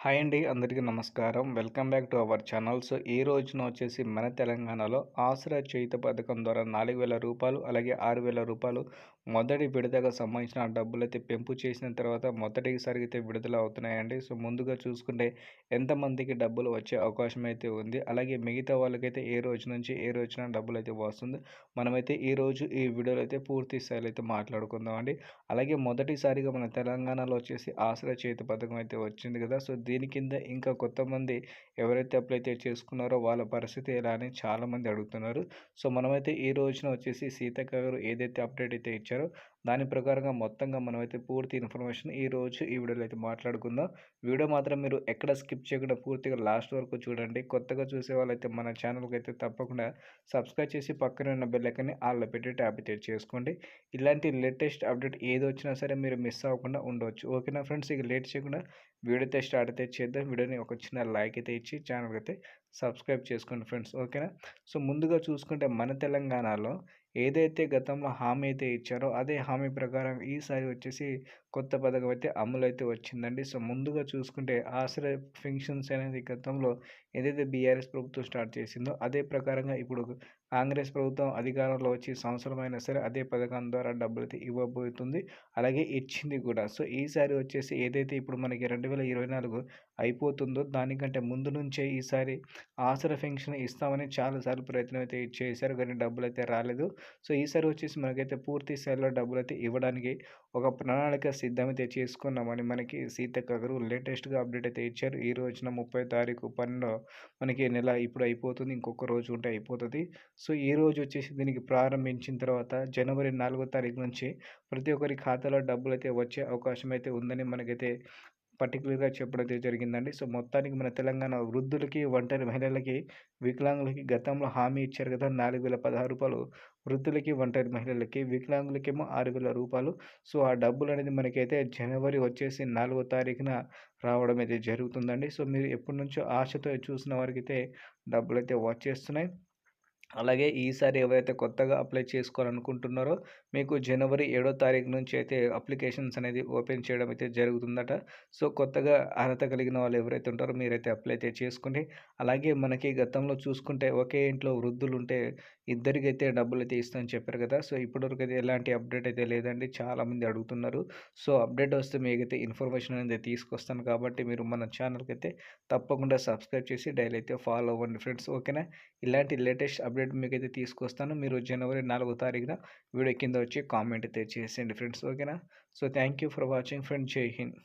Hi అండి. అందరికీ నమస్కారం. Welcome back to our channel. So, ఈ రోజున వచ్చేసి మన తెలంగాణలో ఆసరా చేయుత పథకం ద్వారా రూ. 4,000 అలాగే రూ. 6,000 మొదటి విడతగా సంబంధించిన డబ్బులైతే పెంపు చేసిన తర్వాత మొదటిసారిగా అయితే విడుదల అవుతున్నాయండి. సో, ముందుగా చూసుకుంటే ఎంతమందికి డబ్బులు వచ్చే అవకాశం అయితే ఉంది. అలాగే మిగతా వాళ్ళకైతే ఏ రోజు నుంచి ఏ రోజున డబ్బులైతే వస్తుంది. మనమైతే ఈరోజు ఈ వీడియోలో అయితే పూర్తి స్థాయిలో అయితే మాట్లాడుకుందామండి. అలాగే మొదటిసారిగా మన తెలంగాణలో వచ్చేసి ఆసరా చేయుత పథకం అయితే వచ్చింది కదా! సో, దీని కింద ఇంకా కొంతమంది ఎవరైతే అప్లై అయితే చేసుకున్నారో వాళ్ళ పరిస్థితి ఎలా అని చాలామంది అడుగుతున్నారు. సో, మనమైతే ఈ రోజున వచ్చేసి సీతక్క గారు ఏదైతే అప్డేట్ అయితే ఇచ్చారో దాని ప్రకారంగా మొత్తంగా మనమైతే పూర్తి ఇన్ఫర్మేషన్ ఈరోజు ఈ వీడియోలో అయితే మాట్లాడుకుందాం. వీడియో మాత్రం మీరు ఎక్కడ స్కిప్ చేయకుండా పూర్తిగా లాస్ట్ వరకు చూడండి. కొత్తగా చూసే వాళ్ళైతే మన ఛానల్‌కి అయితే తప్పకుండా సబ్స్క్రైబ్ చేసి పక్కనే ఉన్న బెల్ ఐకాన్‌ని ఆల్‌లో పెట్టి ట్యాప్ అయితే చేసుకోండి. ఇలాంటి లేటెస్ట్ అప్డేట్ ఏదొచ్చినా సరే మీరు మిస్ అవ్వకుండా ఉండవచ్చు. ఓకేనా ఫ్రెండ్స్, ఇక లేట్ చేయకుండా వీడియో అయితే స్టార్ట్ అయితే చేద్దాం. వీడియోని ఒక చిన్న లైక్ అయితే ఇచ్చి ఛానల్‌కి అయితే సబ్స్క్రైబ్ చేసుకోండి ఫ్రెండ్స్. ఓకేనా. సో, ముందుగా చూసుకుంటే మన తెలంగాణలో ఏదైతే గతంలో హామీ అయితే ఇచ్చారో అదే హామీ ప్రకారం ఈసారి వచ్చేసి కొత్త పథకం అయితే అమలైతే వచ్చిందండి. సో, ముందుగా చూసుకుంటే ఆసరా పెన్షన్స్ అనేది గతంలో ఏదైతే బీఆర్ఎస్ ప్రభుత్వం స్టార్ట్ చేసిందో అదే ప్రకారంగా ఇప్పుడు కాంగ్రెస్ ప్రభుత్వం అధికారంలో వచ్చి సంవత్సరం అయినా సరే అదే పథకం ద్వారా డబ్బులైతే ఇవ్వబోతుంది. అలాగే ఇచ్చింది కూడా. సో, ఈసారి వచ్చేసి ఏదైతే ఇప్పుడు మనకి 2024 అయిపోతుందో దానికంటే ముందు నుంచే ఈసారి ఆసరా పెన్షన్ ఇస్తామని చాలా సార్లు ప్రయత్నం అయితే చేశారు. కానీ డబ్బులైతే రాలేదు. సో, ఈసారి వచ్చేసి మనకైతే పూర్తి స్థాయిలో డబ్బులైతే ఇవ్వడానికి ఒక ప్రణాళిక సిద్ధమైతే చేసుకున్నామని మనకి సీతక్క గారు లేటెస్ట్‌గా అప్డేట్ అయితే ఇచ్చారు. ఈ రోజున 30 తారీఖు 12 మనకి నెల ఇప్పుడు అయిపోతుంది. ఇంకొక రోజు ఉంటే అయిపోతది. సో, ఈరోజు వచ్చేసి దీనికి ప్రారంభించిన తర్వాత జనవరి 4 తారీఖు నుంచి ప్రతి ఒక్కరి ఖాతాలో డబ్బులైతే వచ్చే అవకాశం అయితే ఉందని మనకైతే పర్టిక్యులర్‌గా చెప్పడం అయితే జరిగిందండి. సో, మొత్తానికి మన తెలంగాణ వృద్ధులకి, ఒంటరి మహిళలకి, వికలాంగులకి గతంలో హామీ ఇచ్చారు కదా! రూ. 4,016 వృద్ధులకి, ఒంటరి మహిళలకి, వికలాంగులకేమో రూ. 6,000. సో, ఆ డబ్బులనేది మనకైతే జనవరి వచ్చేసి 4 తారీఖున రావడం అయితే జరుగుతుందండి. సో, మీరు ఎప్పటినుంచో ఆశతో చూసిన వారికైతే డబ్బులైతే వచ్చేస్తున్నాయి. అలాగే ఈసారి ఎవరైతే కొత్తగా అప్లై చేసుకోవాలనుకుంటున్నారో మీకు జనవరి 7 తారీఖు నుంచి అయితే అప్లికేషన్స్ అనేది ఓపెన్ చేయడం అయితే జరుగుతుందట. సో, కొత్తగా అర్హత కలిగిన వాళ్ళు ఎవరైతే ఉంటారో మీరైతే అప్లై అయితే చేసుకోండి. అలాగే మనకి గతంలో చూసుకుంటే ఒకే ఇంట్లో వృద్ధులుంటే ఇద్దరికైతే డబ్బులైతే ఇస్తా అని చెప్పారు కదా! సో, ఇప్పటివరకైతే ఎలాంటి అప్డేట్ అయితే లేదండి. చాలామంది అడుగుతున్నారు. సో, అప్డేట్ వస్తే మీకైతే ఇన్ఫర్మేషన్ అనేది తీసుకొస్తాను కాబట్టి మీరు మన ఛానల్‌కైతే తప్పకుండా సబ్స్క్రైబ్ చేసి డైలీ అయితే ఫాలో అవ్వండి ఫ్రెండ్స్. ఓకేనా. ఇలాంటి లేటెస్ట్ అప్డేట్ మీకైతే తీసుకొస్తాను. మీరు జనవరి 4 తారీఖున వీడియో కింద వచ్చి కామెంట్ అయితే చేసేయండి ఫ్రెండ్స్. ఓకేనా. So, thank you for watching friends. జై హింద్.